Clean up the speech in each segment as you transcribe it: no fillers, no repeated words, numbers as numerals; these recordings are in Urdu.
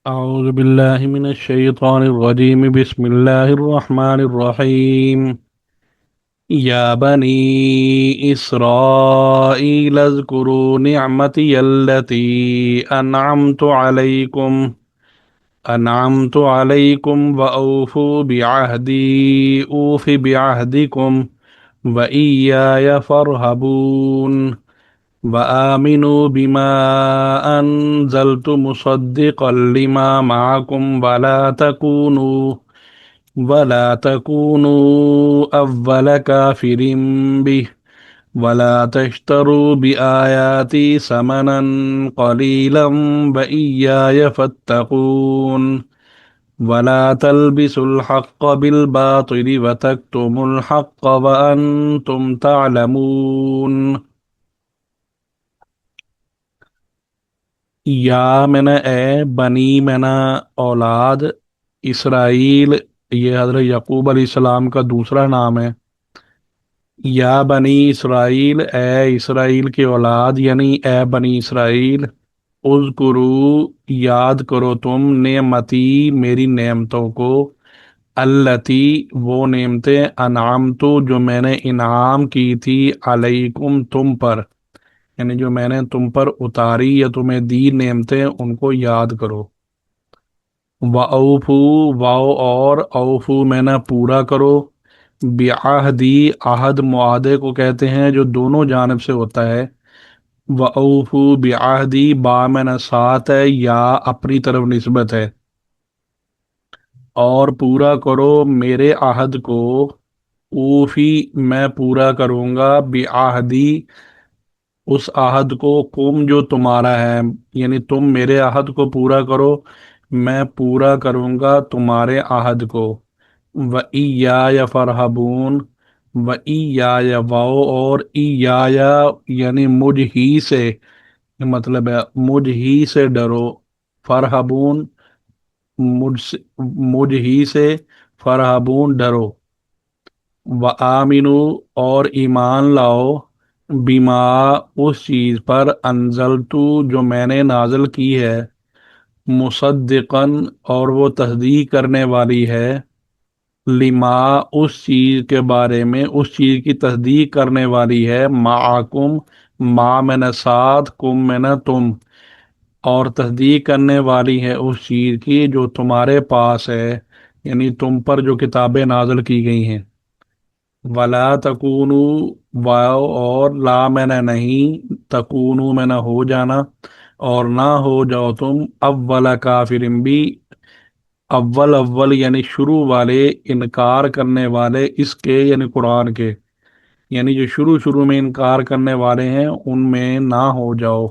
أعوذ بالله من الشيطان الرجيم بسم الله الرحمن الرحيم يا بني إسرائيل اذكروا نعمتي التي أنعمت عليكم وأوفوا بعهدي أوف بعهدكم وإياي فارهبون وآمنوا بما أنزلت مصدقا لما معكم ولا تكونوا أول كافر به ولا تشتروا بآياتي ثمنا قليلا وإياي فاتقون ولا تلبسوا الحق بالباطل وتكتموا الحق وأنتم تعلمون. یا میں نے اے بنی میں نے اولاد اسرائیل، یہ حضرت یعقوب علیہ السلام کا دوسرا نام ہے. یا بنی اسرائیل، اے اسرائیل کی اولاد، یعنی اے بنی اسرائیل. اذکرو، یاد کرو تم، نعمتی، میری نعمتوں کو، التی، وہ نعمتیں، انعامتو، جو میں نے انعام کی تھی، علیکم، تم پر، یعنی جو میں نے تم پر اتاری یا تمہیں دی نعمتیں، ان کو یاد کرو. وَأَوْفُوا، واؤ اور اوفو میں نہ پورا کرو، بعہدی، عہد معاہدے کو کہتے ہیں جو دونوں جانب سے ہوتا ہے. وَأَوْفُوا بعہدی، با میں نہ ساتھ ہے، یا اپنی طرف نسبت ہے، اور پورا کرو میرے عہد کو. اوفی، میں پورا کروں گا، بعہدی، اس عہد کو، کم جو تمہارا ہے، یعنی تم میرے عہد کو پورا کرو، میں پورا کروں گا تمہارے عہد کو. وَإِيَّايَ فَارْهَبُونَ، وَإِيَّايَ، واؤ اور ایایا، یعنی مجھ ہی سے، مطلب ہے مجھ ہی سے ڈرو. فرحبون، مجھ ہی سے، فرحبون، ڈرو. وآمنو، اور ایمان لاؤ، بما، اس چیز پر، انزلتو، جو میں نے نازل کی ہے، مصدقاً، اور وہ تصدیق کرنے والی ہے، لما، اس چیز کے بارے میں، اس چیز کی تصدیق کرنے والی ہے، معکم، ما میں نہ ساتھ، کم میں نہ تم، اور تصدیق کرنے والی ہے اس چیز کی جو تمہارے پاس ہے، یعنی تم پر جو کتابیں نازل کی گئی ہیں. ولا تکونو، واو اور لا میں نہ نہیں، تکونو میں نہ ہو جانا، اور نہ ہو جاؤ تم، اول کافرم بھی، اول اول یعنی شروع والے، انکار کرنے والے، اس کے یعنی قرآن کے، یعنی جو شروع شروع میں انکار کرنے والے ہیں ان میں نہ ہو جاؤ.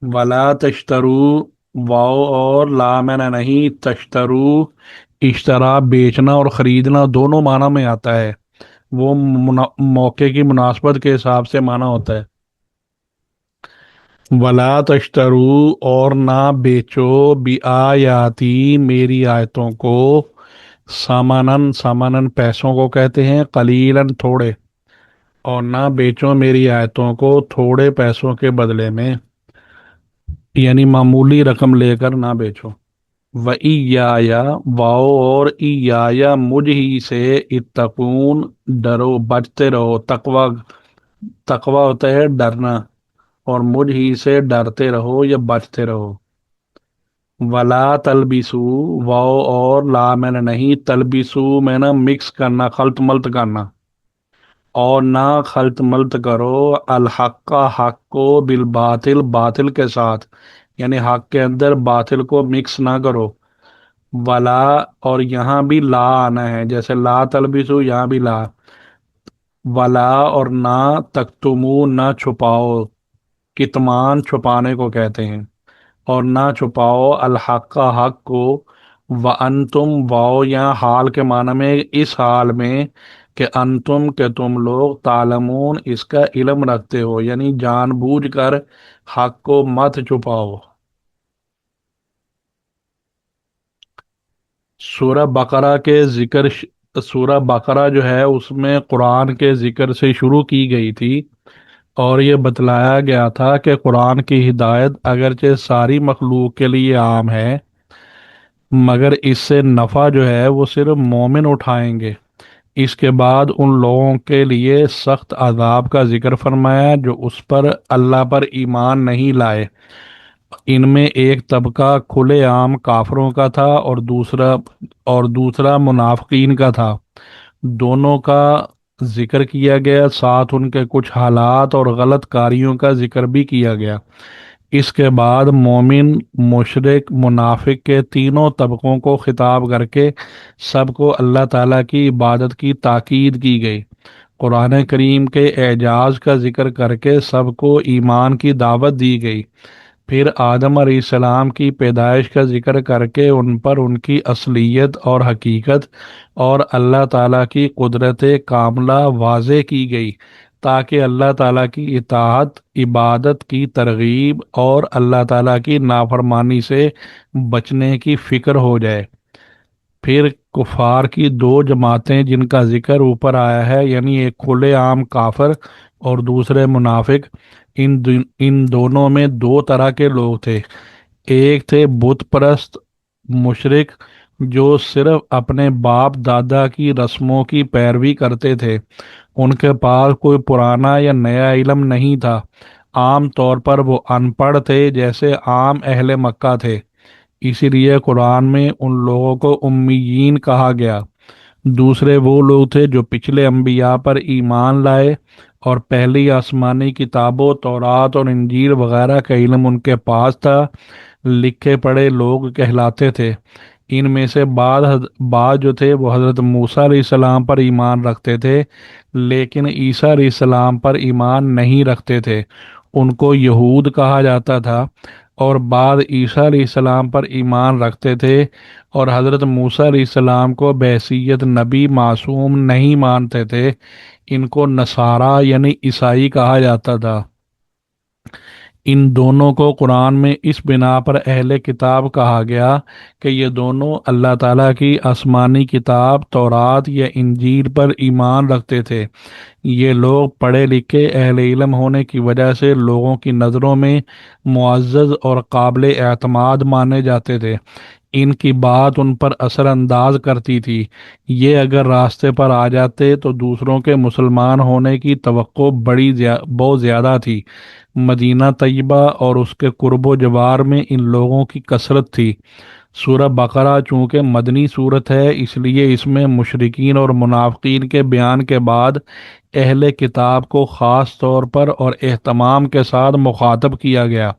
ولا تشترو، واو اور لا میں نہ نہیں، تشترو، اشترا، بیچنا اور خریدنا دونوں معنی میں آتا ہے، وہ موقع کی مناسبت کے حساب سے معنی ہوتا ہے. ولا تشترو، اور نہ بیچو، بیااتی، میری آیتوں کو، سامانن، سامانن پیسوں کو کہتے ہیں، قلیلاً، تھوڑے، اور نہ بیچو میری آیتوں کو تھوڑے پیسوں کے بدلے میں، یعنی معمولی رقم لے کر نہ بیچو. وَإِيَّايَ، واؤ اور ایایا، مجھ ہی سے، اتقون، ڈرو، بچتے رہو. تقوی، تقوی ہوتا ہے ڈرنا، اور مجھ ہی سے ڈرتے رہو یا بچتے رہو. ولا تلبسو، واؤ اور لا میں نے نہیں، تلبسو میں نے مکس کرنا، خلط ملط کرنا، اور نہ خلط ملط کرو، الحق، حق کو، بالباطل، باطل کے ساتھ، یعنی حق کے اندر باطل کو مکس نہ کرو. ولا، اور یہاں بھی لا آنا ہے، جیسے لا تلبسو، یہاں بھی لا. ولا، اور نہ، تکتمو، نہ چھپاؤ، کتمان چھپانے کو کہتے ہیں، اور نہ چھپاؤ، الحق، حق کو، وانتم، واؤ یہاں حال کے معنی میں، اس حال میں کہ انتم، کہ تم لوگ، تعلمون، اس کا علم رکھتے ہو، یعنی جان بوجھ کر حق کو مت چھپاؤ. سورہ بقرہ کے ذکر، سورہ بقرہ جو ہے اس میں قرآن کے ذکر سے شروع کی گئی تھی، اور یہ بتلایا گیا تھا کہ قرآن کی ہدایت اگرچہ ساری مخلوق کے لیے عام ہے، مگر اس سے نفع جو ہے وہ صرف مومن اٹھائیں گے۔ اس کے بعد ان لوگوں کے لیے سخت عذاب کا ذکر فرمایا جو اس پر اللہ پر ایمان نہیں لائے۔ ان میں ایک طبقہ کھلے عام کافروں کا تھا اور دوسرا منافقین کا تھا۔ دونوں کا ذکر کیا گیا، ساتھ ان کے کچھ حالات اور غلط کاریوں کا ذکر بھی کیا گیا۔ اس کے بعد مومن، مشرک، منافق کے تینوں طبقوں کو خطاب کر کے سب کو اللہ تعالیٰ کی عبادت کی تاکید کی گئی۔ قرآن کریم کے اعجاز کا ذکر کر کے سب کو ایمان کی دعوت دی گئی۔ پھر آدم علیہ السلام کی پیدائش کا ذکر کر کے ان پر ان کی اصلیت اور حقیقت اور اللہ تعالیٰ کی قدرت کاملہ واضح کی گئی، تاکہ اللہ تعالیٰ کی اطاعت، عبادت کی ترغیب اور اللہ تعالیٰ کی نافرمانی سے بچنے کی فکر ہو جائے۔ پھر کفار کی دو جماعتیں جن کا ذکر اوپر آیا ہے، یعنی ایک کھلے عام کافر اور دوسرے منافق، ان دونوں میں دو طرح کے لوگ تھے۔ ایک تھے بت پرست مشرک جو صرف اپنے باپ دادا کی رسموں کی پیروی کرتے تھے۔ ان کے پاس کوئی پرانا یا نیا علم نہیں تھا، عام طور پر وہ ان پڑھ تھے جیسے عام اہل مکہ تھے، اسی لیے قرآن میں ان لوگوں کو امیین کہا گیا۔ دوسرے وہ لوگ تھے جو پچھلے انبیاء پر ایمان لائے اور پہلی آسمانی کتابوں تورات اور انجیل وغیرہ کا علم ان کے پاس تھا، لکھے پڑھے لوگ کہلاتے تھے۔ ان میں سے بعض جو تھے وہ حضرت موسیٰ علیہ السلام پر ایمان رکھتے تھے، لیکن عیسیٰ علیہ السلام پر ایمان نہیں رکھتے تھے، ان کو یہود کہا جاتا تھا۔ اور بعض عیسیٰ علیہ السلام پر ایمان رکھتے تھے اور حضرت موسیٰ علیہ السلام کو بحیثیت نبی معصوم نہیں مانتے تھے، ان کو نصارہ یعنی عیسائی کہا جاتا تھا۔ ان دونوں کو قرآن میں اس بنا پر اہل کتاب کہا گیا کہ یہ دونوں اللہ تعالیٰ کی آسمانی کتاب تورات یا انجیل پر ایمان رکھتے تھے۔ یہ لوگ پڑھے لکھے اہل علم ہونے کی وجہ سے لوگوں کی نظروں میں معزز اور قابل اعتماد مانے جاتے تھے۔ ان کی بات ان پر اثر انداز کرتی تھی۔ یہ اگر راستے پر آ جاتے تو دوسروں کے مسلمان ہونے کی توقع بہت زیادہ تھی۔ مدینہ طیبہ اور اس کے قرب و جوار میں ان لوگوں کی کثرت تھی۔ سورہ بقرہ چونکہ مدنی صورت ہے، اس لیے اس میں مشرکین اور منافقین کے بیان کے بعد اہل کتاب کو خاص طور پر اور اہتمام کے ساتھ مخاطب کیا گیا۔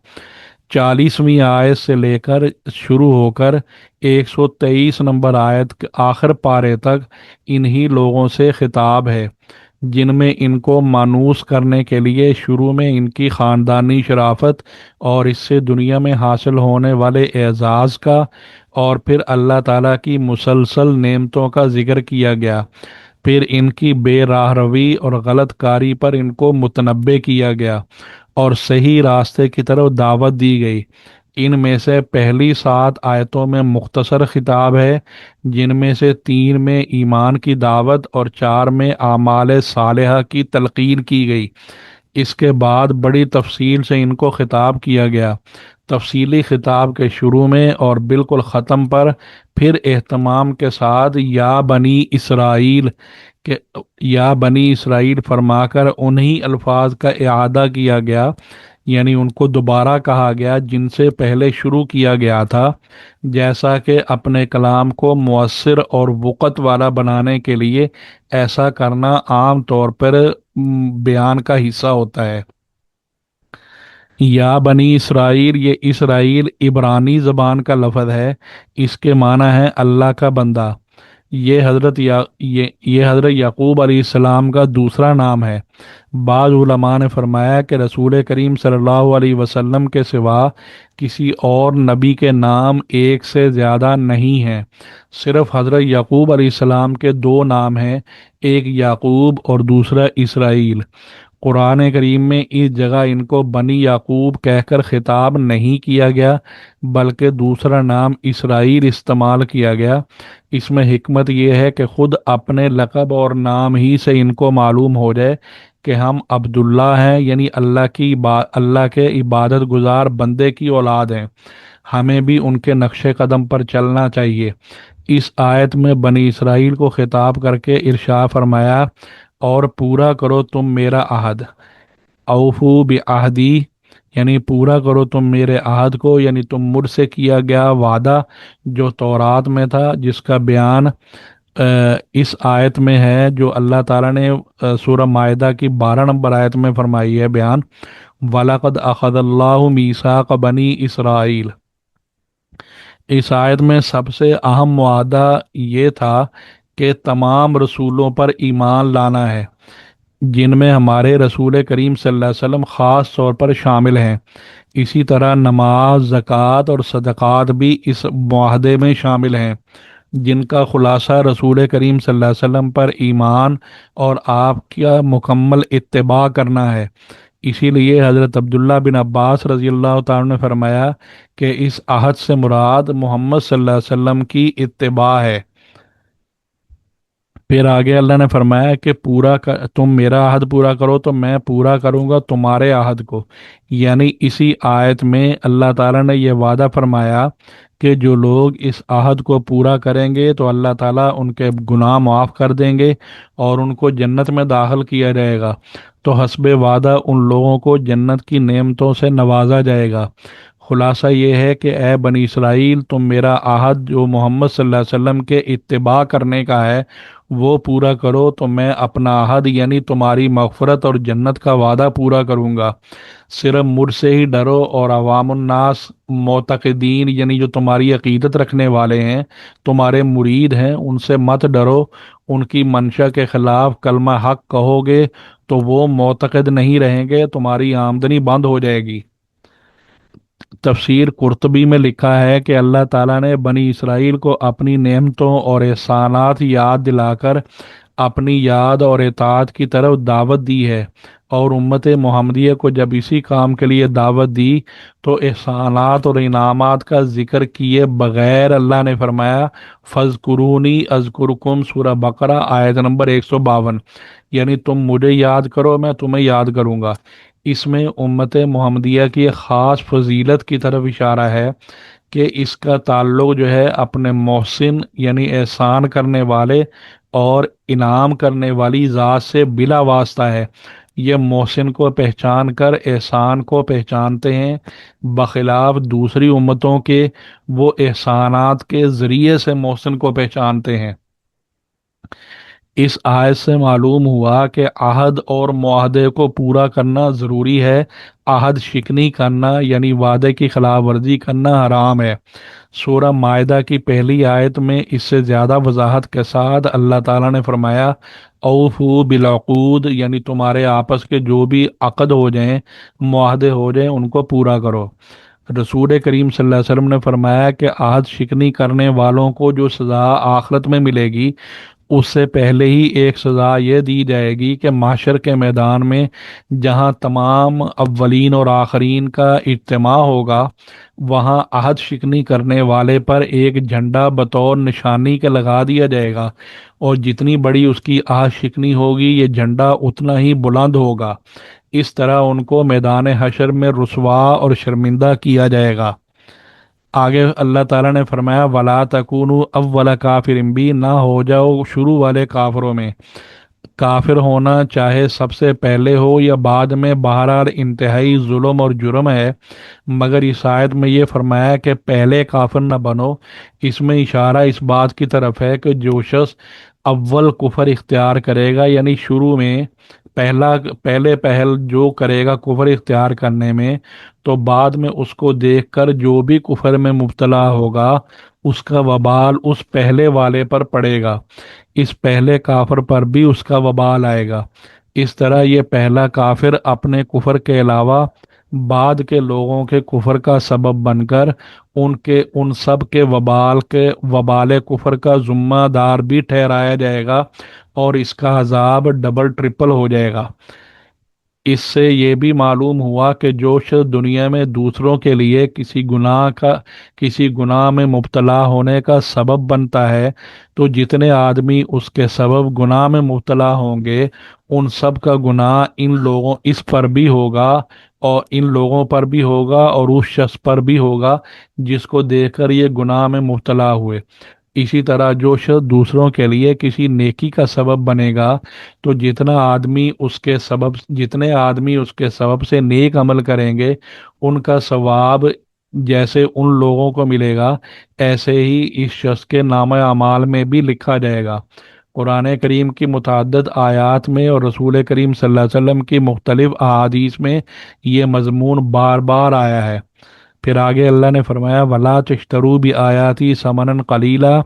40ویں آیت سے لے کر شروع ہو کر 123 نمبر آیت کے آخر پارے تک انہی لوگوں سے خطاب ہے، جن میں ان کو مانوس کرنے کے لیے شروع میں ان کی خاندانی شرافت اور اس سے دنیا میں حاصل ہونے والے اعزاز کا، اور پھر اللہ تعالیٰ کی مسلسل نعمتوں کا ذکر کیا گیا۔ پھر ان کی بے راہ روی اور غلط کاری پر ان کو متنبع کیا گیا اور صحیح راستے کی طرف دعوت دی گئی۔ ان میں سے پہلی 7 آیتوں میں مختصر خطاب ہے، جن میں سے 3 میں ایمان کی دعوت اور 4 میں اعمال صالحہ کی تلقین کی گئی۔ اس کے بعد بڑی تفصیل سے ان کو خطاب کیا گیا۔ تفصیلی خطاب کے شروع میں اور بالکل ختم پر پھر اہتمام کے ساتھ یا بنی اسرائیل فرما کر انہی الفاظ کا اعادہ کیا گیا، یعنی ان کو دوبارہ کہا گیا جن سے پہلے شروع کیا گیا تھا، جیسا کہ اپنے کلام کو مؤثر اور وقت والا بنانے کے لیے ایسا کرنا عام طور پر بیان کا حصہ ہوتا ہے۔ یا بنی اسرائیل، یہ اسرائیل عبرانی زبان کا لفظ ہے، اس کے معنی ہے اللہ کا بندہ۔ یہ حضرت یعقوب علیہ السلام کا دوسرا نام ہے۔ بعض علماء نے فرمایا کہ رسول کریم صلی اللہ علیہ وسلم کے سوا کسی اور نبی کے نام ایک سے زیادہ نہیں ہیں، صرف حضرت یعقوب علیہ السلام کے 2 نام ہیں، ایک یعقوب اور دوسرا اسرائیل۔ قرآن کریم میں اس جگہ ان کو بنی یعقوب کہہ کر خطاب نہیں کیا گیا، بلکہ دوسرا نام اسرائیل استعمال کیا گیا۔ اس میں حکمت یہ ہے کہ خود اپنے لقب اور نام ہی سے ان کو معلوم ہو جائے کہ ہم عبداللہ ہیں، یعنی اللہ کے عبادت گزار بندے کی اولاد ہیں، ہمیں بھی ان کے نقش قدم پر چلنا چاہیے۔ اس آیت میں بنی اسرائیل کو خطاب کر کے ارشاد فرمایا، اور پورا کرو تم میرا عہد، اوفو بعہدی، یعنی پورا کرو تم میرے عہد کو، یعنی تم مجھ سے کیا گیا وعدہ جو تورات میں تھا، جس کا بیان اس آیت میں ہے، جو اللہ تعالیٰ نے سورہ مائدہ کی 12 نمبر آیت میں فرمائی ہے بیان، وَلَقَدْ أَخَذَ اللَّهُ مِيثَاقَ بَنِي إِسْرَائِيلَ۔ اس آیت میں سب سے اہم معاہدہ یہ تھا کہ تمام رسولوں پر ایمان لانا ہے، جن میں ہمارے رسول کریم صلی اللہ علیہ وسلم خاص طور پر شامل ہیں۔ اسی طرح نماز، زکوٰۃ اور صدقات بھی اس معاہدے میں شامل ہیں، جن کا خلاصہ رسول کریم صلی اللہ علیہ وسلم پر ایمان اور آپ کا مکمل اتباع کرنا ہے۔ اسی لیے حضرت عبداللہ بن عباس رضی اللہ تعالیٰ نے فرمایا کہ اس عہد سے مراد محمد صلی اللہ علیہ وسلم کی اتباع ہے۔ پھر آگے اللہ نے فرمایا کہ تم میرا عہد پورا کرو تو میں پورا کروں گا تمہارے عہد کو، یعنی اسی آیت میں اللہ تعالیٰ نے یہ وعدہ فرمایا کہ جو لوگ اس عہد کو پورا کریں گے تو اللہ تعالیٰ ان کے گناہ معاف کر دیں گے اور ان کو جنت میں داخل کیا جائے گا۔ تو حسب وعدہ ان لوگوں کو جنت کی نعمتوں سے نوازا جائے گا۔ خلاصہ یہ ہے کہ اے بنی اسرائیل، تم میرا عہد جو محمد صلی اللہ علیہ وسلم کے اتباع کرنے کا ہے وہ پورا کرو، تو میں اپنا عہد یعنی تمہاری مغفرت اور جنت کا وعدہ پورا کروں گا۔ صرف مجھ سے ہی ڈرو، اور عوام الناس معتقدین یعنی جو تمہاری عقیدت رکھنے والے ہیں، تمہارے مرید ہیں، ان سے مت ڈرو۔ ان کی منشا کے خلاف کلمہ حق کہو گے تو وہ معتقد نہیں رہیں گے، تمہاری آمدنی بند ہو جائے گی۔ تفسیر قرطبی میں لکھا ہے کہ اللہ تعالیٰ نے بنی اسرائیل کو اپنی نعمتوں اور احسانات یاد دلا کر اپنی یاد اور اطاعت کی طرف دعوت دی ہے، اور امت محمدیہ کو جب اسی کام کے لیے دعوت دی تو احسانات اور انعامات کا ذکر کیے بغیر اللہ نے فرمایا فَاذْكُرُونِي أَذْكُرْكُمْ، سورہ بقرہ آیت نمبر 152، یعنی تم مجھے یاد کرو میں تمہیں یاد کروں گا۔ اس میں امت محمدیہ کی ایک خاص فضیلت کی طرف اشارہ ہے کہ اس کا تعلق جو ہے اپنے محسن یعنی احسان کرنے والے اور انعام کرنے والی ذات سے بلا واسطہ ہے۔ یہ محسن کو پہچان کر احسان کو پہچانتے ہیں، بخلاف دوسری امتوں کے وہ احسانات کے ذریعے سے محسن کو پہچانتے ہیں۔ اس آیت سے معلوم ہوا کہ عہد اور معاہدے کو پورا کرنا ضروری ہے، عہد شکنی کرنا یعنی وعدے کی خلاف ورزی کرنا حرام ہے۔ سورہ مائدہ کی پہلی آیت میں اس سے زیادہ وضاحت کے ساتھ اللہ تعالیٰ نے فرمایا اوفو بالعقود، یعنی تمہارے آپس کے جو بھی عقد ہو جائیں، معاہدے ہو جائیں، ان کو پورا کرو۔ رسول کریم صلی اللہ علیہ وسلم نے فرمایا کہ عہد شکنی کرنے والوں کو جو سزا آخرت میں ملے گی، اس سے پہلے ہی ایک سزا یہ دی جائے گی کہ محشر کے میدان میں جہاں تمام اولین اور آخرین کا اجتماع ہوگا، وہاں عہد شکنی کرنے والے پر ایک جھنڈا بطور نشانی کے لگا دیا جائے گا، اور جتنی بڑی اس کی عہد شکنی ہوگی یہ جھنڈا اتنا ہی بلند ہوگا۔ اس طرح ان کو میدان حشر میں رسوا اور شرمندہ کیا جائے گا۔ آگے اللہ تعالیٰ نے فرمایا وَلَا تَكُونُوا أَوَّلَ كَافِرٍ بِهِ، نہ ہو جاؤ شروع والے کافروں میں۔ کافر ہونا چاہے سب سے پہلے ہو یا بعد میں، بہرحال انتہائی ظلم اور جرم ہے، مگر اس آیت میں یہ فرمایا کہ پہلے کافر نہ بنو۔ اس میں اشارہ اس بات کی طرف ہے کہ جو شخص اول کفر اختیار کرے گا، یعنی شروع میں پہل جو کرے گا کفر اختیار کرنے میں، تو بعد میں اس کو دیکھ کر جو بھی کفر میں مبتلا ہوگا اس کا وبال اس پہلے والے پر پڑے گا، اس پہلے کافر پر بھی اس کا وبال آئے گا۔ اس طرح یہ پہلا کافر اپنے کفر کے علاوہ بعد کے لوگوں کے کفر کا سبب بن کر ان سب کے وبال کفر کا ذمہ دار بھی ٹھہرایا جائے گا، اور اس کا عذاب ڈبل ٹرپل ہو جائے گا۔ اس سے یہ بھی معلوم ہوا کہ جو شخص دنیا میں دوسروں کے لیے کسی گناہ میں مبتلا ہونے کا سبب بنتا ہے، تو جتنے آدمی اس کے سبب گناہ میں مبتلا ہوں گے، ان سب کا گناہ اس پر بھی ہوگا، اور ان لوگوں پر بھی ہوگا اور اس شخص پر بھی ہوگا جس کو دیکھ کر یہ گناہ میں مبتلا ہوئے۔ اسی طرح جو شخص دوسروں کے لیے کسی نیکی کا سبب بنے گا، تو جتنے آدمی اس کے سبب سے نیک عمل کریں گے، ان کا ثواب جیسے ان لوگوں کو ملے گا، ایسے ہی اس شخص کے نام اعمال میں بھی لکھا جائے گا۔ قرآن کریم کی متعدد آیات میں اور رسول کریم صلی اللہ علیہ وسلم کی مختلف احادیث میں یہ مضمون بار بار آیا ہے۔ پھر آگے اللہ نے فرمایا وَلَا تشترو بھی آیاتی ثمنا قلیلا۔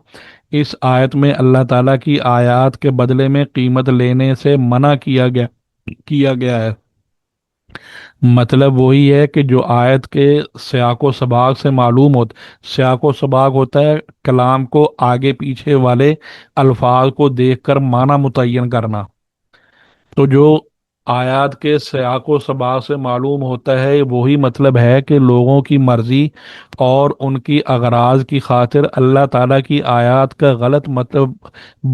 اس آیت میں اللہ تعالیٰ کی آیات کے بدلے میں قیمت لینے سے منع کیا گیا ہے۔ مطلب وہی ہے کہ جو آیت کے سیاق و سباق سے معلوم سیاق و سباق ہوتا ہے کلام کو آگے پیچھے والے الفاظ کو دیکھ کر معنی متعین کرنا۔ تو جو آیات کے سیاق و سباق سے معلوم ہوتا ہے وہی مطلب ہے کہ لوگوں کی مرضی اور ان کی اغراض کی خاطر اللہ تعالیٰ کی آیات کا غلط مطلب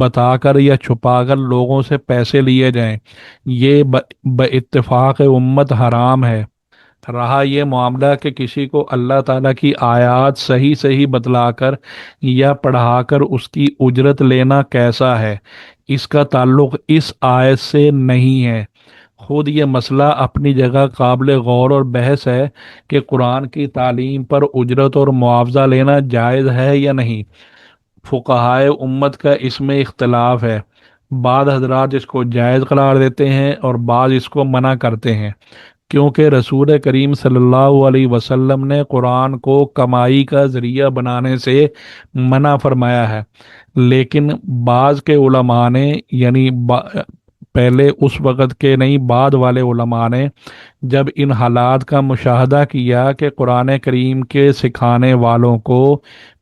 بتا کر یا چھپا کر لوگوں سے پیسے لیے جائیں، یہ باتفاق امت حرام ہے۔ رہا یہ معاملہ کہ کسی کو اللہ تعالیٰ کی آیات صحیح صحیح بتلا کر یا پڑھا کر اس کی اجرت لینا کیسا ہے، اس کا تعلق اس آیت سے نہیں ہے۔ خود یہ مسئلہ اپنی جگہ قابل غور اور بحث ہے کہ قرآن کی تعلیم پر اجرت اور معاوضہ لینا جائز ہے یا نہیں۔ فقہائے امت کا اس میں اختلاف ہے، بعض حضرات اس کو جائز قرار دیتے ہیں اور بعض اس کو منع کرتے ہیں، کیونکہ رسول کریم صلی اللہ علیہ وسلم نے قرآن کو کمائی کا ذریعہ بنانے سے منع فرمایا ہے۔ لیکن بعض کے علماء نے پہلے اس وقت کے نہیں، بعد والے علماء نے جب ان حالات کا مشاہدہ کیا کہ قرآن کریم کے سکھانے والوں کو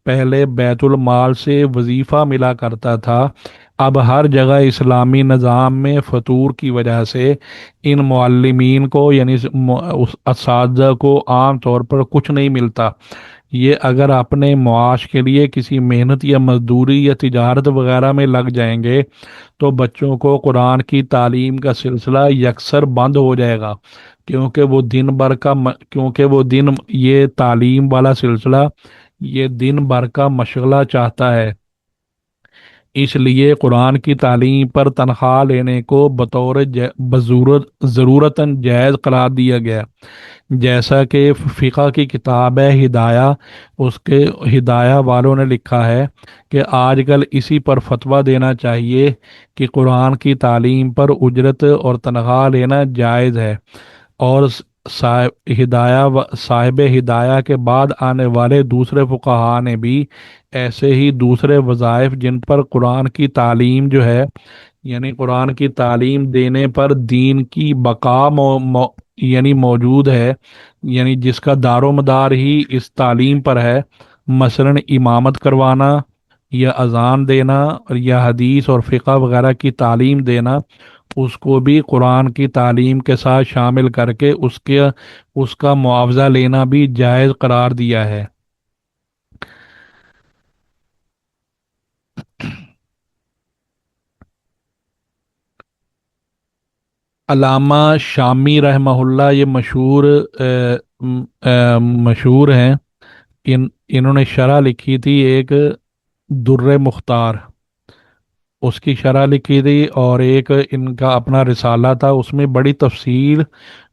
پہلے بیت المال سے وظیفہ ملا کرتا تھا، اب ہر جگہ اسلامی نظام میں فطور کی وجہ سے ان معلمین کو اس اساتذہ کو عام طور پر کچھ نہیں ملتا، یہ اگر اپنے معاش کے لیے کسی محنت یا مزدوری یا تجارت وغیرہ میں لگ جائیں گے تو بچوں کو قرآن کی تعلیم کا سلسلہ یکسر بند ہو جائے گا، کیونکہ وہ یہ تعلیم والا سلسلہ یہ دن بھر کا مشغلہ چاہتا ہے۔ اس لیے قرآن کی تعلیم پر تنخواہ لینے کو بطور ضرورتاً جائز قرار دیا گیا، جیسا کہ فقہ کی کتاب ہے ہدایہ، اس کے ہدایہ والوں نے لکھا ہے کہ آج کل اسی پر فتویٰ دینا چاہیے کہ قرآن کی تعلیم پر اجرت اور تنخواہ لینا جائز ہے، اور صاحب ہدایہ کے بعد آنے والے دوسرے فقہا نے بھی ایسے ہی دوسرے وظائف جن پر قرآن کی تعلیم جو ہے قرآن کی تعلیم دینے پر دین کی بقا موجود ہے، جس کا دار و مدار ہی اس تعلیم پر ہے، مثلا امامت کروانا یا اذان دینا یا حدیث اور فقہ وغیرہ کی تعلیم دینا، اس کو بھی قرآن کی تعلیم کے ساتھ شامل کر کے اس کا معاوضہ لینا بھی جائز قرار دیا ہے۔ علامہ شامی رحمہ اللہ یہ مشہور ہیں، انہوں نے شرح لکھی تھی ایک در مختار، اس کی شرح لکھی تھی، اور ایک ان کا اپنا رسالہ تھا، اس میں بڑی تفصیل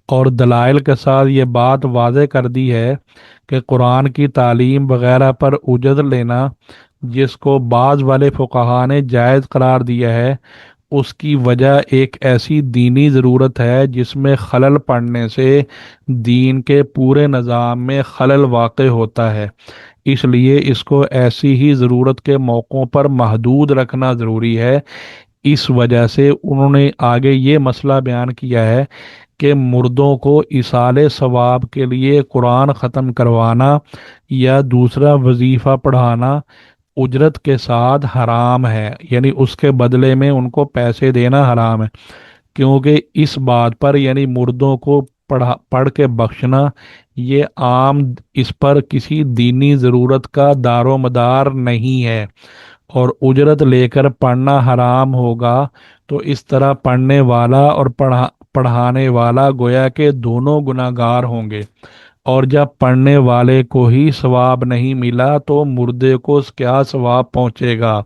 اور دلائل کے ساتھ یہ بات واضح کر دی ہے کہ قرآن کی تعلیم وغیرہ پر اجرت لینا جس کو بعض والے فقہا نے جائز قرار دیا ہے، اس کی وجہ ایک ایسی دینی ضرورت ہے جس میں خلل پڑنے سے دین کے پورے نظام میں خلل واقع ہوتا ہے، اس لیے اس کو ایسی ہی ضرورت کے موقعوں پر محدود رکھنا ضروری ہے۔ اس وجہ سے انہوں نے آگے یہ مسئلہ بیان کیا ہے کہ مردوں کو ایصال ثواب کے لیے قرآن ختم کروانا یا دوسرا وظیفہ پڑھانا اجرت کے ساتھ حرام ہے، اس کے بدلے میں ان کو پیسے دینا حرام ہے، کیونکہ اس بات پر یعنی مردوں کو پڑھ کے بخشنا یہ عام، اس پر کسی دینی ضرورت کا دار و مدار نہیں ہے، اور اجرت لے کر پڑھنا حرام ہوگا، تو اس طرح پڑھنے والا اور پڑھانے والا گویا کہ دونوں گناہگار ہوں گے، اور جب پڑھنے والے کو ہی ثواب نہیں ملا تو مردے کو کیا ثواب پہنچے گا۔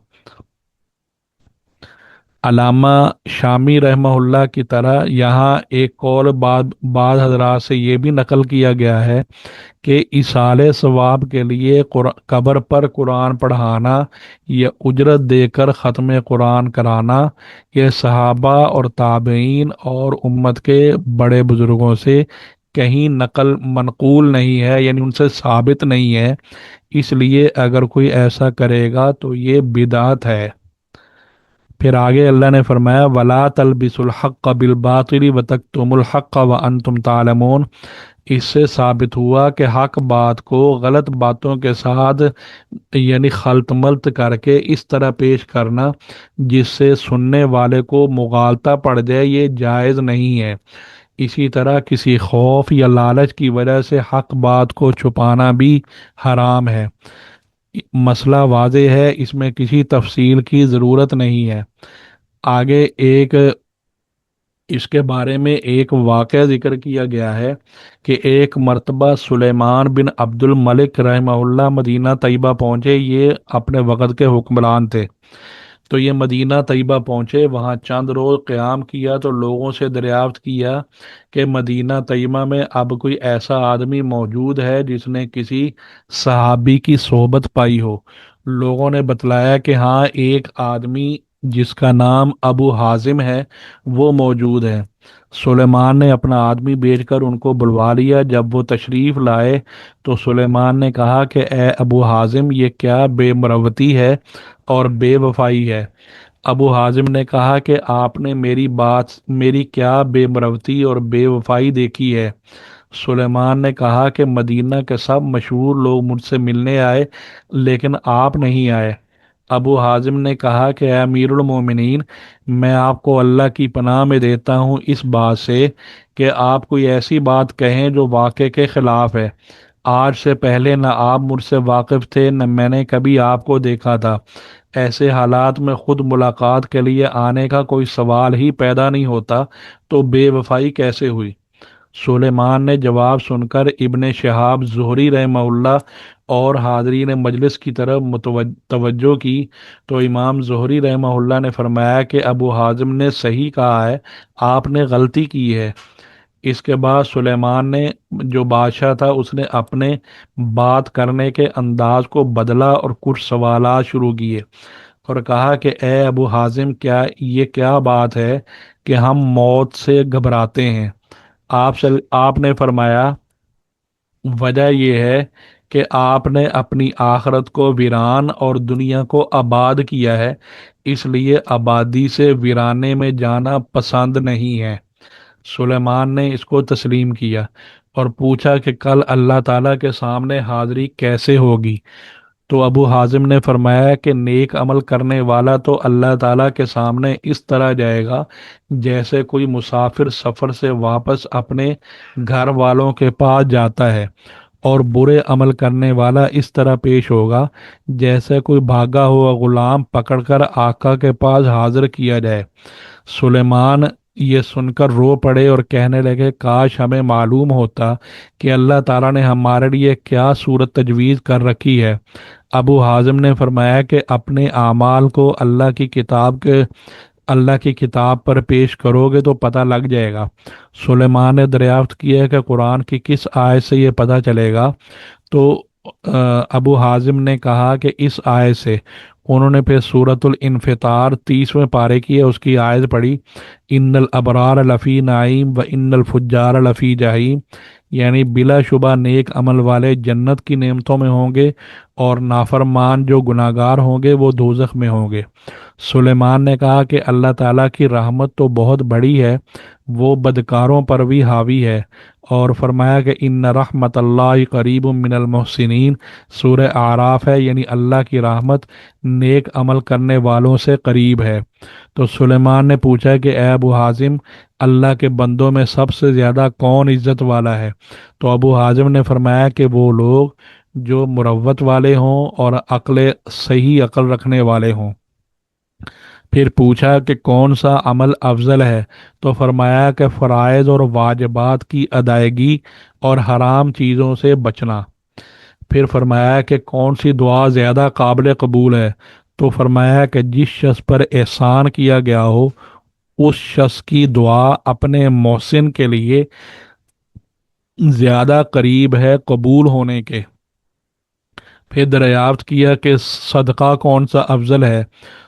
علامہ شامی رحمہ اللہ کی طرح یہاں ایک قول بعض حضرات سے یہ بھی نقل کیا گیا ہے کہ ایصال ثواب کے لیے قبر پر قرآن پڑھانا یا اجرت دے کر ختم قرآن کرانا، یہ صحابہ اور تابعین اور امت کے بڑے بزرگوں سے کہیں نقل منقول نہیں ہے، یعنی ان سے ثابت نہیں ہے، اس لیے اگر کوئی ایسا کرے گا تو یہ بدعت ہے۔ پھر آگے اللہ نے فرمایا وَلَا تَلْبِسُوا الْحَقَّ بِالْبَاطِلِ وَتَكْتُمُوا الْحَقَّ وَأَنْتُمْ تَعْلَمُونَ۔ اس سے ثابت ہوا کہ حق بات کو غلط باتوں کے ساتھ یعنی خلط ملط کر کے اس طرح پیش کرنا جس سے سننے والے کو مغالطہ پڑ جائے، یہ جائز نہیں ہے۔ اسی طرح کسی خوف یا لالچ کی وجہ سے حق بات کو چھپانا بھی حرام ہے۔ مسئلہ واضح ہے، اس میں کسی تفصیل کی ضرورت نہیں ہے۔ آگے اس کے بارے میں ایک واقعہ ذکر کیا گیا ہے کہ ایک مرتبہ سلیمان بن عبد الملک رحمہ اللہ مدینہ طیبہ پہنچے، یہ اپنے وقت کے حکمران تھے۔ تو یہ مدینہ طیبہ پہنچے، وہاں چند روز قیام کیا تو لوگوں سے دریافت کیا کہ مدینہ طیبہ میں اب کوئی ایسا آدمی موجود ہے جس نے کسی صحابی کی صحبت پائی ہو۔ لوگوں نے بتلایا کہ ہاں، ایک آدمی جس کا نام ابو حازم ہے وہ موجود ہے۔ سلیمان نے اپنا آدمی بھیج کر ان کو بلوا لیا۔ جب وہ تشریف لائے تو سلیمان نے کہا کہ اے ابو حازم، یہ کیا بے مروتی ہے اور بے وفائی ہے؟ ابو حازم نے کہا کہ آپ نے میری کیا بے مروتی اور بے وفائی دیکھی ہے؟ سلیمان نے کہا کہ مدینہ کے سب مشہور لوگ مجھ سے ملنے آئے لیکن آپ نہیں آئے۔ ابو حازم نے کہا کہ اے امیر المومنین، میں آپ کو اللہ کی پناہ میں دیتا ہوں اس بات سے کہ آپ کوئی ایسی بات کہیں جو واقع کے خلاف ہے۔ آج سے پہلے نہ آپ مجھ سے واقف تھے نہ میں نے کبھی آپ کو دیکھا تھا۔ ایسے حالات میں خود ملاقات کے لیے آنے کا کوئی سوال ہی پیدا نہیں ہوتا، تو بے وفائی کیسے ہوئی؟ سلیمان نے جواب سن کر ابن شہاب زہری رحمہ اللہ اور حاضرین مجلس کی طرف توجہ کی تو امام زہری رحمہ اللہ نے فرمایا کہ ابو حازم نے صحیح کہا ہے، آپ نے غلطی کی ہے۔ اس کے بعد سلیمان نے جو بادشاہ تھا اس نے اپنے بات کرنے کے انداز کو بدلا اور کچھ سوالات شروع کیے اور کہا کہ اے ابو حازم، کیا بات ہے کہ ہم موت سے گھبراتے ہیں؟ آپ نے فرمایا وجہ یہ ہے کہ آپ نے اپنی آخرت کو ویران اور دنیا کو آباد کیا ہے، اس لیے آبادی سے ویرانے میں جانا پسند نہیں ہے۔ سلیمان نے اس کو تسلیم کیا اور پوچھا کہ کل اللہ تعالیٰ کے سامنے حاضری کیسے ہوگی؟ تو ابو حازم نے فرمایا کہ نیک عمل کرنے والا تو اللہ تعالیٰ کے سامنے اس طرح جائے گا جیسے کوئی مسافر سفر سے واپس اپنے گھر والوں کے پاس جاتا ہے، اور برے عمل کرنے والا اس طرح پیش ہوگا جیسے کوئی بھاگا ہوا غلام پکڑ کر آقا کے پاس حاضر کیا جائے۔ سلیمان یہ سن کر رو پڑے اور کہنے لگے کاش ہمیں معلوم ہوتا کہ اللہ تعالیٰ نے ہمارے لیے کیا صورت تجویز کر رکھی ہے۔ ابو حازم نے فرمایا کہ اپنے اعمال کو اللہ کی کتاب پر پیش کرو گے تو پتہ لگ جائے گا۔ سلیمان نے دریافت کیا کہ قرآن کی کس آیت سے یہ پتہ چلے گا؟ تو ابو حازم نے کہا کہ اس آیت سے۔ انہوں نے پھر سورۃ الانفطار 30ویں پارے کی ہے اس کی آیت پڑھی، ان الابرار لفی نعیم و ان الفجار لفی جحیم، یعنی بلا شبہ نیک عمل والے جنت کی نعمتوں میں ہوں گے اور نافرمان جو گناہگار ہوں گے وہ دوزخ میں ہوں گے۔ سلیمان نے کہا کہ اللہ تعالیٰ کی رحمت تو بہت بڑی ہے، وہ بدکاروں پر بھی حاوی ہے۔ اور فرمایا کہ ان رحمت اللہ قریب من المحسنین، سورہ اعراف ہے، یعنی اللہ کی رحمت نیک عمل کرنے والوں سے قریب ہے۔ تو سلیمان نے پوچھا کہ اے ابو حازم، اللہ کے بندوں میں سب سے زیادہ کون عزت والا ہے؟ تو ابو حازم نے فرمایا کہ وہ لوگ جو مروت والے ہوں اور صحیح عقل رکھنے والے ہوں۔ پھر پوچھا کہ کون سا عمل افضل ہے؟ تو فرمایا کہ فرائض اور واجبات کی ادائیگی اور حرام چیزوں سے بچنا۔ پھر فرمایا کہ کون سی دعا زیادہ قابل قبول ہے؟ تو فرمایا کہ جس شخص پر احسان کیا گیا ہو اس شخص کی دعا اپنے محسن کے لیے زیادہ قریب ہے قبول ہونے کے۔ پھر دریافت کیا کہ صدقہ کون سا افضل ہے؟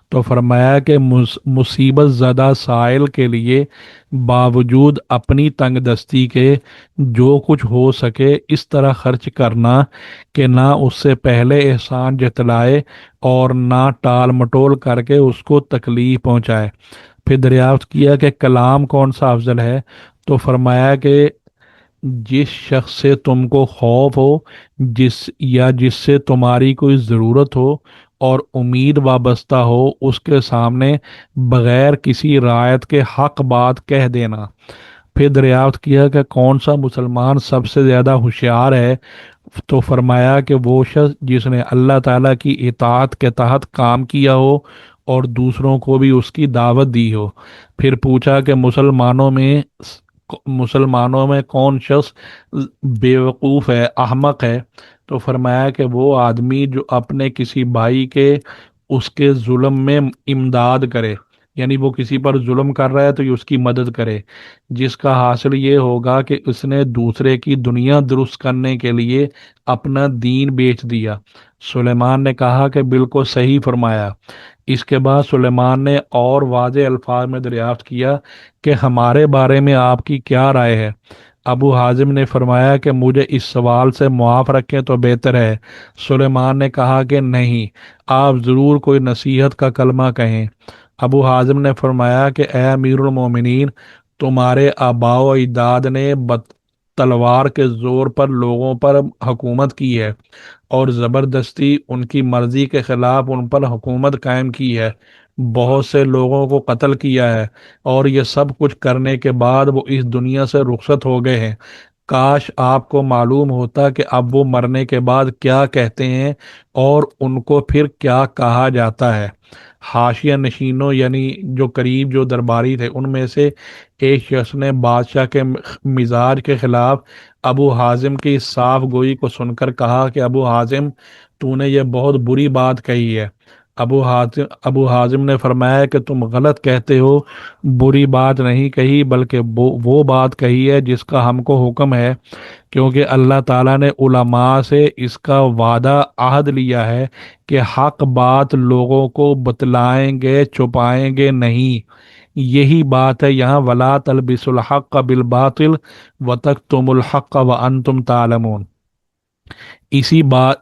تو فرمایا کہ مصیبت زدہ سائل کے لیے باوجود اپنی تنگ دستی کے جو کچھ ہو سکے اس طرح خرچ کرنا کہ نہ اس سے پہلے احسان جتلائے اور نہ ٹال مٹول کر کے اس کو تکلیف پہنچائے۔ پھر دریافت کیا کہ کلام کون سا افضل ہے؟ تو فرمایا کہ جس شخص سے تم کو خوف ہو، جس سے تمہاری کوئی ضرورت ہو اور امید وابستہ ہو، اس کے سامنے بغیر کسی رعایت کے حق بات کہہ دینا۔ پھر دریافت کیا کہ کون سا مسلمان سب سے زیادہ ہوشیار ہے؟ تو فرمایا کہ وہ شخص جس نے اللہ تعالیٰ کی اطاعت کے تحت کام کیا ہو اور دوسروں کو بھی اس کی دعوت دی ہو۔ پھر پوچھا کہ مسلمانوں میں کون شخص بیوقوف ہے، احمق ہے؟ تو فرمایا کہ وہ آدمی جو اپنے کسی بھائی کے اس کے ظلم میں امداد کرے، یعنی وہ کسی پر ظلم کر رہا ہے تو یہ اس کی مدد کرے، جس کا حاصل یہ ہوگا کہ اس نے دوسرے کی دنیا درست کرنے کے لیے اپنا دین بیچ دیا۔ سلیمان نے کہا کہ بالکل صحیح فرمایا۔ اس کے بعد سلیمان نے اور واضح الفاظ میں دریافت کیا کہ ہمارے بارے میں آپ کی کیا رائے ہے؟ ابو حازم نے فرمایا کہ مجھے اس سوال سے معاف رکھیں تو بہتر ہے۔ سلیمان نے کہا کہ نہیں، آپ ضرور کوئی نصیحت کا کلمہ کہیں۔ ابو حازم نے فرمایا کہ اے امیر المومنین، تمہارے آباء و اجداد نے تلوار کے زور پر لوگوں پر حکومت کی ہے اور زبردستی ان کی مرضی کے خلاف ان پر حکومت قائم کی ہے، بہت سے لوگوں کو قتل کیا ہے، اور یہ سب کچھ کرنے کے بعد وہ اس دنیا سے رخصت ہو گئے ہیں۔ کاش آپ کو معلوم ہوتا کہ اب وہ مرنے کے بعد کیا کہتے ہیں اور ان کو پھر کیا کہا جاتا ہے۔ حاشیہ نشینوں یعنی جو قریب جو درباری تھے ان میں سے ایک شخص نے بادشاہ کے مزاج کے خلاف ابو حازم کی صاف گوئی کو سن کر کہا کہ ابو حازم، تو نے یہ بہت بری بات کہی ہے۔ ابو حازم نے فرمایا کہ تم غلط کہتے ہو، بری بات نہیں کہی بلکہ وہ بات کہی ہے جس کا ہم کو حکم ہے، کیونکہ اللہ تعالیٰ نے علماء سے اس کا وعدہ عہد لیا ہے کہ حق بات لوگوں کو بتلائیں گے، چھپائیں گے نہیں۔ یہی بات ہے یہاں وَلَا تَلْبِسُوا الْحَقَّ بِالْبَاطِلِ وَتَكْتُمُوا الْحَقَّ وَأَنْتُمْ تَعْلَمُونَ۔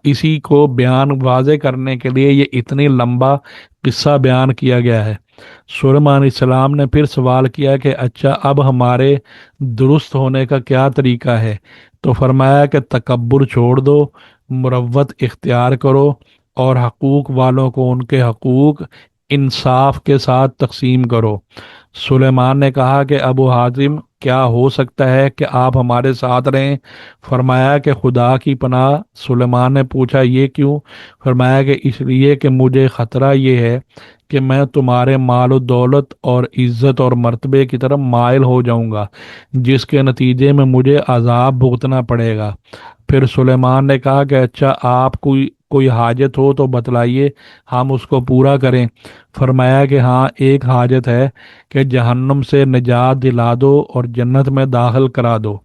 اسی کو بیان واضح کرنے کے لیے یہ اتنی لمبا قصہ بیان کیا گیا ہے۔ سلیمان علیہ السلام نے پھر سوال کیا کہ اچھا اب ہمارے درست ہونے کا کیا طریقہ ہے؟ تو فرمایا کہ تکبر چھوڑ دو، مروت اختیار کرو اور حقوق والوں کو ان کے حقوق انصاف کے ساتھ تقسیم کرو۔ سلیمان نے کہا کہ ابو حازم، کیا ہو سکتا ہے کہ آپ ہمارے ساتھ رہیں؟ فرمایا کہ خدا کی پناہ۔ سلیمان نے پوچھا یہ کیوں؟ فرمایا کہ اس لیے کہ مجھے خطرہ یہ ہے کہ میں تمہارے مال و دولت اور عزت اور مرتبے کی طرف مائل ہو جاؤں گا، جس کے نتیجے میں مجھے عذاب بھگتنا پڑے گا۔ پھر سلیمان نے کہا کہ اچھا آپ کوئی حاجت ہو تو بتلائیے، ہم اس کو پورا کریں۔ فرمایا کہ ہاں، ایک حاجت ہے کہ جہنم سے نجات دلا دو اور جنت میں داخل کرا دو۔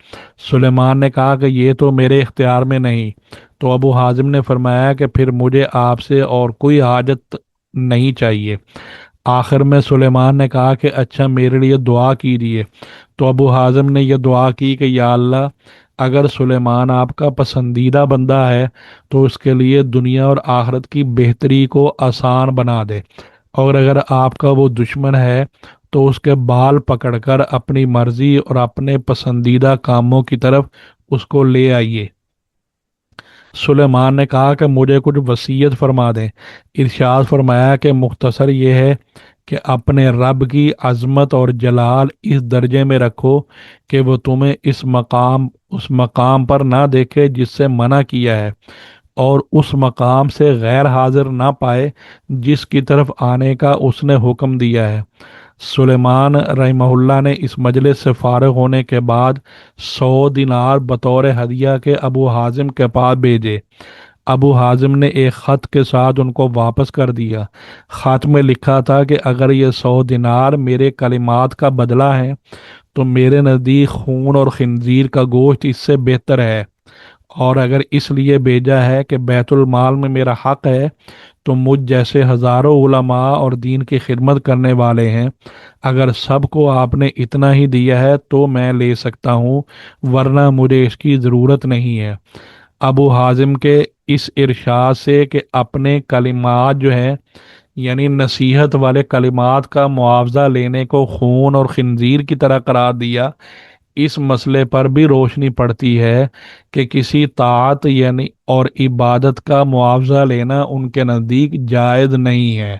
سلیمان نے کہا کہ یہ تو میرے اختیار میں نہیں۔ تو ابو حازم نے فرمایا کہ پھر مجھے آپ سے اور کوئی حاجت نہیں چاہیے۔ آخر میں سلیمان نے کہا کہ اچھا میرے لیے دعا کیجیے۔ تو ابو حازم نے یہ دعا کی کہ یا اللہ، اگر سلیمان آپ کا پسندیدہ بندہ ہے تو اس کے لیے دنیا اور آخرت کی بہتری کو آسان بنا دے، اور اگر آپ کا وہ دشمن ہے تو اس کے بال پکڑ کر اپنی مرضی اور اپنے پسندیدہ کاموں کی طرف اس کو لے آئیے۔ سلیمان نے کہا کہ مجھے کچھ وصیت فرما دیں۔ ارشاد فرمایا کہ مختصر یہ ہے کہ اپنے رب کی عظمت اور جلال اس درجے میں رکھو کہ وہ تمہیں اس مقام پر نہ دیکھے جس سے منع کیا ہے، اور اس مقام سے غیر حاضر نہ پائے جس کی طرف آنے کا اس نے حکم دیا ہے۔ سلیمان رحمہ اللہ نے اس مجلس سے فارغ ہونے کے بعد 100 دینار بطور ہدیہ کے ابو حازم کے پاس بھیجے۔ ابو حازم نے ایک خط کے ساتھ ان کو واپس کر دیا۔ خط میں لکھا تھا کہ اگر یہ 100 دینار میرے کلمات کا بدلہ ہے تو میرے نزدیک خون اور خنزیر کا گوشت اس سے بہتر ہے، اور اگر اس لیے بھیجا ہے کہ بیت المال میں میرا حق ہے تو مجھ جیسے ہزاروں علماء اور دین کی خدمت کرنے والے ہیں، اگر سب کو آپ نے اتنا ہی دیا ہے تو میں لے سکتا ہوں، ورنہ مجھے اس کی ضرورت نہیں ہے۔ ابو حازم کے اس ارشاد سے کہ اپنے کلمات جو ہیں، یعنی نصیحت والے کلمات کا معاوضہ لینے کو خون اور خنزیر کی طرح قرار دیا، اس مسئلے پر بھی روشنی پڑتی ہے کہ کسی طاعت یعنی اور عبادت کا معاوضہ لینا ان کے نزدیک جائز نہیں ہے۔